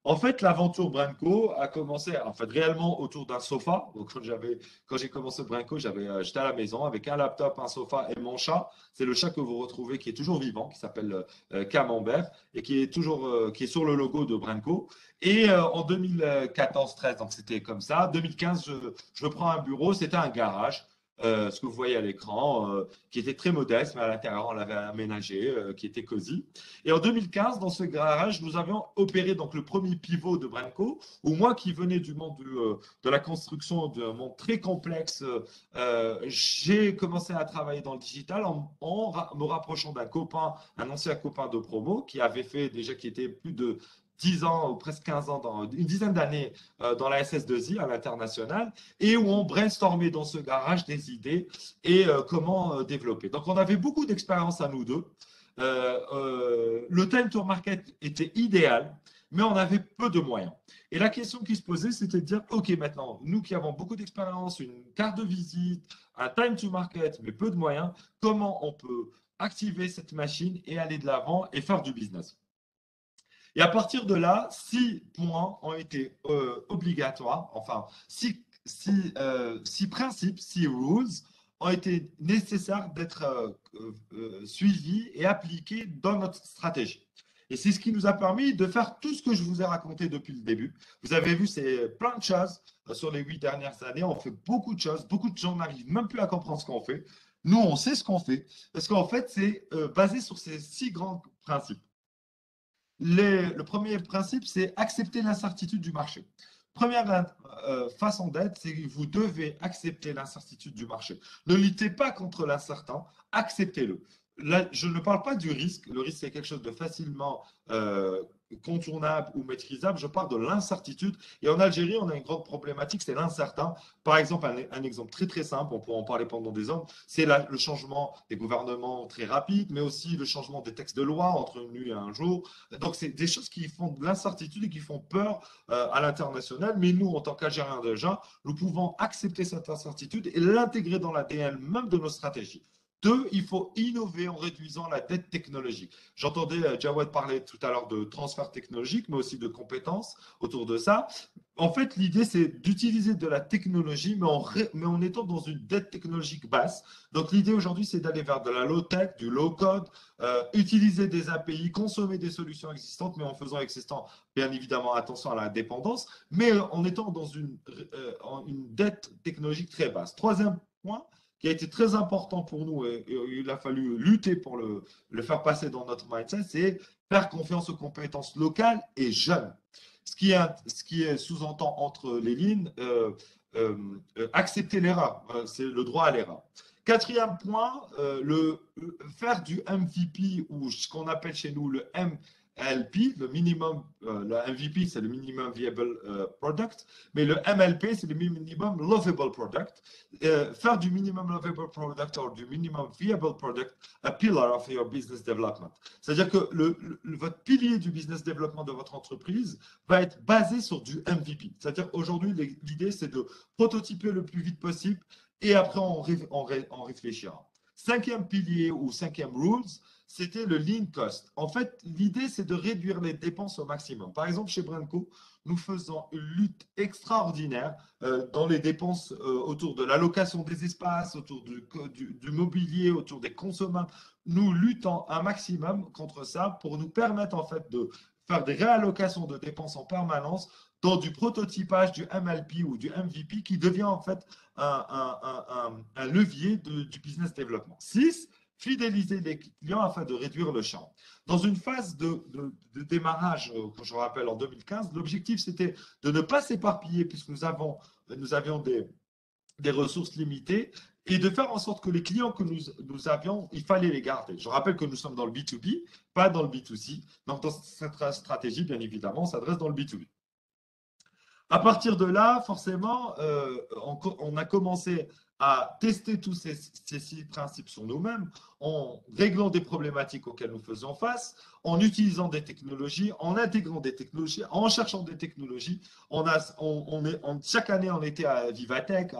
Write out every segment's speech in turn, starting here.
En fait, l'aventure Branco a commencé en fait réellement autour d'un sofa. Donc, quand j'ai commencé Branco, j'étais à la maison avec un laptop, un sofa et mon chat. C'est le chat que vous retrouvez qui est toujours vivant, qui s'appelle Camembert et qui est sur le logo de Branco. Et en 2014-13, donc c'était comme ça. 2015, je prends un bureau, c'était un garage. Ce que vous voyez à l'écran, qui était très modeste, mais à l'intérieur, on l'avait aménagé, qui était cosy. Et en 2015, dans ce garage, nous avions opéré donc le premier pivot de Branco, où moi qui venais du monde de la construction, d'un monde très complexe, j'ai commencé à travailler dans le digital me rapprochant d'un copain, un ancien copain de promo, qui était plus de 10 ans ou presque 15 ans, une dizaine d'années dans la SS2I à l'international, et où on brainstormait dans ce garage des idées et comment développer. Donc on avait beaucoup d'expérience à nous deux. Le time to market était idéal, mais on avait peu de moyens. Et la question qui se posait, c'était de dire, OK, maintenant, nous qui avons beaucoup d'expérience, une carte de visite, un time to market, mais peu de moyens, comment on peut activer cette machine et aller de l'avant et faire du business? Et à partir de là, 6 points ont été obligatoires, enfin, six principes, 6 rules ont été nécessaires d'être suivis et appliqués dans notre stratégie. Et c'est ce qui nous a permis de faire tout ce que je vous ai raconté depuis le début. Vous avez vu, c'est plein de choses sur les 8 dernières années. On fait beaucoup de choses. Beaucoup de gens n'arrivent même plus à comprendre ce qu'on fait. Nous, on sait ce qu'on fait. Parce qu'en fait, c'est basé sur ces 6 grands principes. Le premier principe, c'est accepter l'incertitude du marché. Première façon d'être, c'est que vous devez accepter l'incertitude du marché. Ne luttez pas contre l'incertain, acceptez-le. Là, je ne parle pas du risque. Le risque, c'est quelque chose de facilement contournable ou maîtrisable. Je parle de l'incertitude. Et en Algérie, on a une grande problématique, c'est l'incertain. Par exemple, un exemple très très simple, on pourra en parler pendant des ans, c'est le changement des gouvernements très rapide, mais aussi le changement des textes de loi entre une nuit et un jour. Donc, c'est des choses qui font de l'incertitude et qui font peur à l'international. Mais nous, en tant qu'Algériens déjà, nous pouvons accepter cette incertitude et l'intégrer dans l'ADN même de nos stratégies. Deux, il faut innover en réduisant la dette technologique. J'entendais Jawed parler tout à l'heure de transfert technologique, mais aussi de compétences autour de ça. En fait, l'idée, c'est d'utiliser de la technologie, mais en étant dans une dette technologique basse. Donc, l'idée aujourd'hui, c'est d'aller vers de la low-tech, du low-code, utiliser des API, consommer des solutions existantes, mais en faisant existant, bien évidemment, attention à la dépendance, mais en étant dans une dette technologique très basse. Troisième point, qui a été très important pour nous et il a fallu lutter pour le faire passer dans notre mindset, c'est faire confiance aux compétences locales et jeunes. Ce qui est sous-entend entre les lignes, accepter l'erreur, c'est le droit à l'erreur. Quatrième point, faire du MVP ou ce qu'on appelle chez nous le MLP, le MVP c'est le minimum viable product, mais le MLP c'est le minimum lovable product. Faire du minimum lovable product ou du minimum viable product a pillar of your business development. C'est-à-dire que votre pilier du business development de votre entreprise va être basé sur du MVP. C'est-à-dire aujourd'hui, l'idée, c'est de prototyper le plus vite possible et après, on réfléchira. Cinquième pilier ou cinquième rules, c'était le lean cost. En fait, l'idée, c'est de réduire les dépenses au maximum. Par exemple, chez Branco, nous faisons une lutte extraordinaire dans les dépenses autour de l'allocation des espaces, autour du mobilier, autour des consommables. Nous luttons un maximum contre ça pour nous permettre en fait de faire des réallocations de dépenses en permanence dans du prototypage du MLP ou du MVP qui devient en fait un levier du business développement. 6, fidéliser les clients afin de réduire le churn. Dans une phase de démarrage, que je rappelle en 2015, l'objectif c'était de ne pas s'éparpiller puisque nous avions des ressources limitées et de faire en sorte que les clients que nous avions, il fallait les garder. Je rappelle que nous sommes dans le B2B, pas dans le B2C. Donc, dans cette stratégie, bien évidemment, on s'adresse dans le B2B. À partir de là, forcément, on a commencé à tester tous ces 6 principes sur nous-mêmes, en réglant des problématiques auxquelles nous faisons face, en utilisant des technologies, en intégrant des technologies, en cherchant des technologies. Chaque année, on était à Vivatech,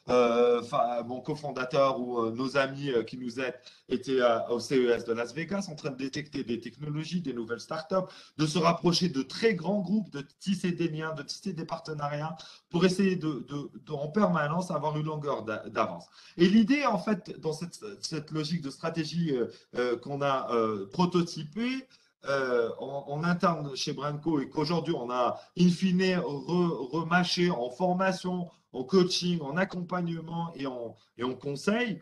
mon cofondateur ou nos amis qui nous aident étaient au CES de Las Vegas en train de détecter des technologies, des nouvelles startups, de se rapprocher de très grands groupes, de tisser des liens, de tisser des partenariats pour essayer en permanence avoir une longueur d'avance. Et l'idée, en fait, dans cette logique de stratégie qu'on a prototypée, en interne chez Branco et qu'aujourd'hui on a in fine remâché en formation, en coaching, en accompagnement et en conseil,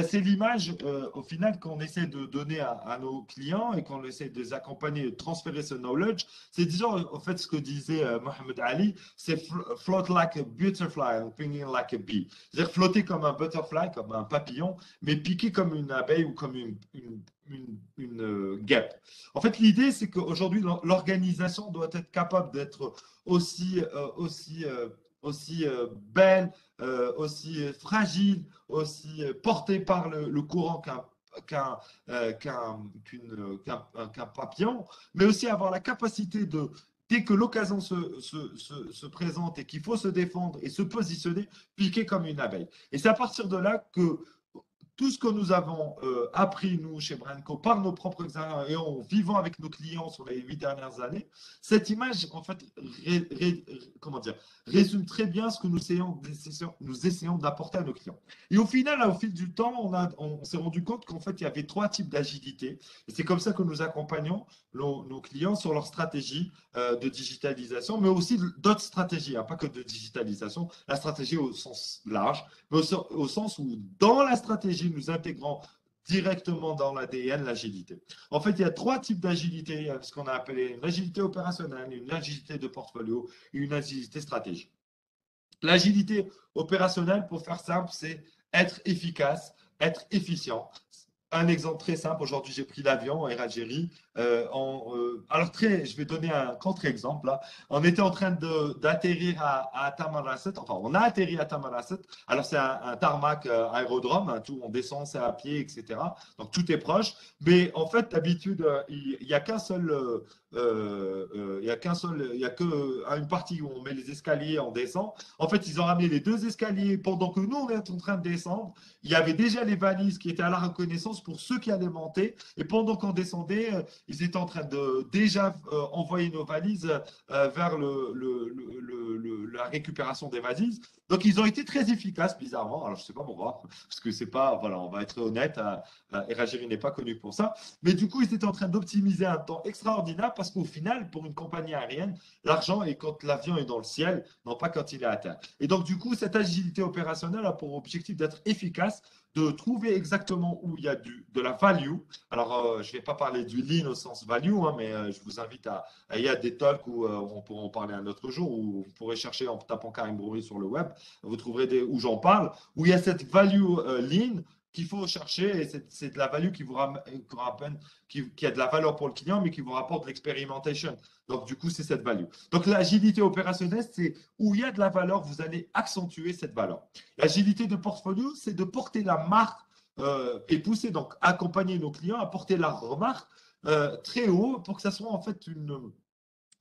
c'est l'image, au final, qu'on essaie de donner à nos clients et qu'on essaie de les accompagner, de transférer ce knowledge. C'est disons, en fait, ce que disait Mohamed Ali, c'est float like a butterfly and pinging like a bee. C'est-à-dire flotter comme un butterfly, comme un papillon, mais piquer comme une abeille ou comme une guêpe. En fait, l'idée, c'est qu'aujourd'hui, l'organisation doit être capable d'être aussi belle, aussi fragile, aussi porté par le courant qu'un papillon, mais aussi avoir la capacité de, dès que l'occasion se présente et qu'il faut se défendre et se positionner, piquer comme une abeille. Et c'est à partir de là que tout ce que nous avons appris, nous, chez Branco, par nos propres expériences et en vivant avec nos clients sur les 8 dernières années, cette image, en fait, comment dire, résume très bien ce que nous essayons d'apporter à nos clients. Et au final, au fil du temps, on s'est rendu compte qu'en fait, il y avait 3 types d'agilité. Et c'est comme ça que nous accompagnons nos clients sur leur stratégie de digitalisation, mais aussi d'autres stratégies, hein, pas que de digitalisation, la stratégie au sens large, mais au sens où dans la stratégie, nous intégrons directement dans l'ADN l'agilité. En fait, il y a 3 types d'agilité. Il y a ce qu'on a appelé une agilité opérationnelle, une agilité de portfolio et une agilité stratégique. L'agilité opérationnelle, pour faire simple, c'est être efficace, être efficient. Un exemple très simple, aujourd'hui j'ai pris l'avion en Algérie. Alors je vais donner un contre-exemple là. On était en train d'atterrir à Tamarasset, enfin on a atterri à Tamarasset. Alors c'est un tarmac aérodrome, hein, tout, on descend, c'est à pied, etc. Donc tout est proche. Mais en fait, d'habitude, il n'y a qu'un seul, il y a que une partie où on met les escaliers, on descend. En fait, ils ont ramené les 2 escaliers pendant que nous on est en train de descendre. Il y avait déjà les valises qui étaient à la reconnaissance pour ceux qui allaient monter. Et pendant qu'on descendait, ils étaient en train de déjà envoyer nos valises vers la récupération des valises. Donc, ils ont été très efficaces, bizarrement. Alors, je ne sais pas pourquoi, parce que c'est pas, voilà, on va être honnête, Air Algérie n'est pas connu pour ça. Mais du coup, ils étaient en train d'optimiser un temps extraordinaire parce qu'au final, pour une compagnie aérienne, l'argent est quand l'avion est dans le ciel, non pas quand il est à terre. Et donc, du coup, cette agilité opérationnelle a pour objectif d'être efficace, de trouver exactement où il y a de la value. Alors, je ne vais pas parler du lean au sens value, hein, mais je vous invite il y a des talks où on pourra en parler un autre jour, où vous pourrez chercher en tapant Karim Broury sur le web, vous trouverez où j'en parle, où il y a cette value lean qu'il faut chercher, et c'est de la value qui vous ramène, qui a de la valeur pour le client, mais qui vous rapporte l'expérimentation. Donc, du coup, c'est cette value. Donc, l'agilité opérationnelle, c'est où il y a de la valeur, vous allez accentuer cette valeur. L'agilité de portfolio, c'est de porter la marque et pousser, donc accompagner nos clients à porter la remarque très haut pour que ça soit en fait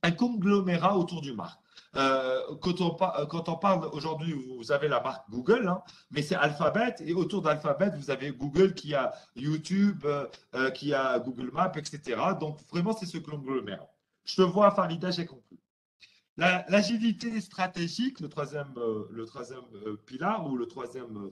un conglomérat autour du marque. Quand on parle aujourd'hui, vous avez la marque Google, hein, mais c'est Alphabet, et autour d'Alphabet, vous avez Google qui a YouTube, qui a Google Maps, etc. Donc vraiment, c'est ce conglomérat. Je te vois, Farida, j'ai compris. L'agilité stratégique, le troisième pilar ou le troisième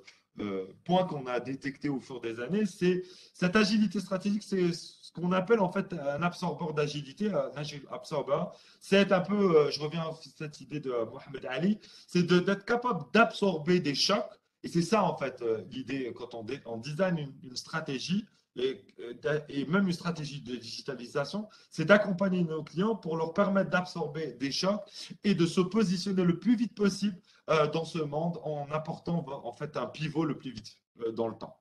point qu'on a détecté au fur des années, c'est cette agilité stratégique, c'est ce qu'on appelle en fait un absorbeur d'agilité, un agile absorber. C'est un peu, je reviens à cette idée de Mohamed Ali, c'est d'être capable d'absorber des chocs. Et c'est ça en fait l'idée quand on design une stratégie et même une stratégie de digitalisation, c'est d'accompagner nos clients pour leur permettre d'absorber des chocs et de se positionner le plus vite possible dans ce monde en apportant en fait un pivot le plus vite dans le temps.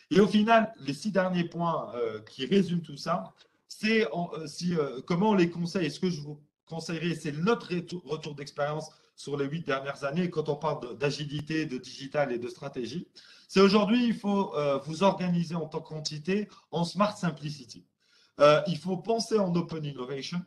Et au final, les 6 derniers points qui résument tout ça, c'est comment on les conseille. Ce que je vous conseillerais, c'est notre retour d'expérience sur les 8 dernières années, quand on parle d'agilité, de digital et de stratégie, c'est aujourd'hui, il faut vous organiser en tant qu'entité en Smart Simplicity. Il faut penser en Open Innovation,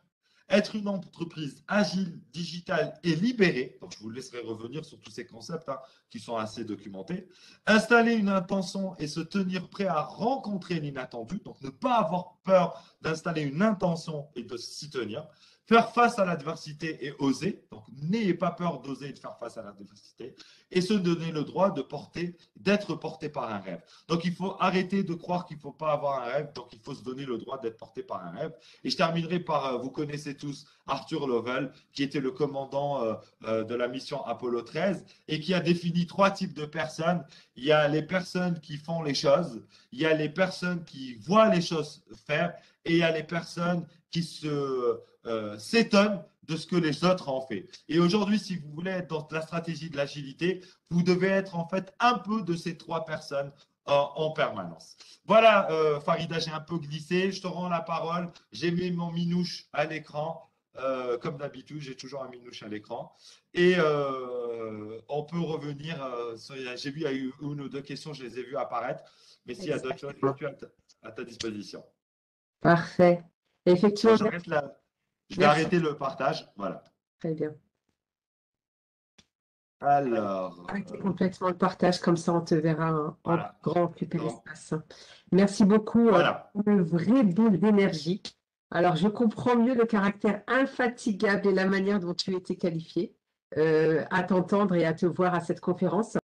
être une entreprise agile, digitale et libérée. Donc, je vous laisserai revenir sur tous ces concepts qui sont assez documentés. Installer une intention et se tenir prêt à rencontrer l'inattendu. Donc, ne pas avoir peur d'installer une intention et de s'y tenir. Faire face à l'adversité et oser. Donc, n'ayez pas peur d'oser et de faire face à l'adversité. Et se donner le droit d'être porté par un rêve. Donc, il faut arrêter de croire qu'il ne faut pas avoir un rêve. Donc, il faut se donner le droit d'être porté par un rêve. Et je terminerai par, vous connaissez tous Arthur Lovell, qui était le commandant de la mission Apollo 13 et qui a défini 3 types de personnes. Il y a les personnes qui font les choses, il y a les personnes qui voient les choses faire et il y a les personnes qui s'étonnent de ce que les autres ont fait. Et aujourd'hui, si vous voulez être dans la stratégie de l'agilité, vous devez être en fait un peu de ces 3 personnes en permanence. Voilà, Farida, j'ai un peu glissé. Je te rends la parole. J'ai mis mon minouche à l'écran. Comme d'habitude, j'ai toujours un minouche à l'écran. Et on peut revenir. J'ai vu, il y a eu 1 ou 2 questions, je les ai vues apparaître. Mais s'il y a d'autres choses, je suis à ta disposition. Parfait. Effectivement. Bon, j'arrête là. Je vais arrêter le partage. Voilà. Très bien. Alors. Arrêtez complètement le partage, comme ça on te verra Voilà. en grand occuper l'espace. Merci beaucoup. Voilà. Une vraie boule d'énergie. Alors, je comprends mieux le caractère infatigable et la manière dont tu étais qualifié à t'entendre et à te voir à cette conférence.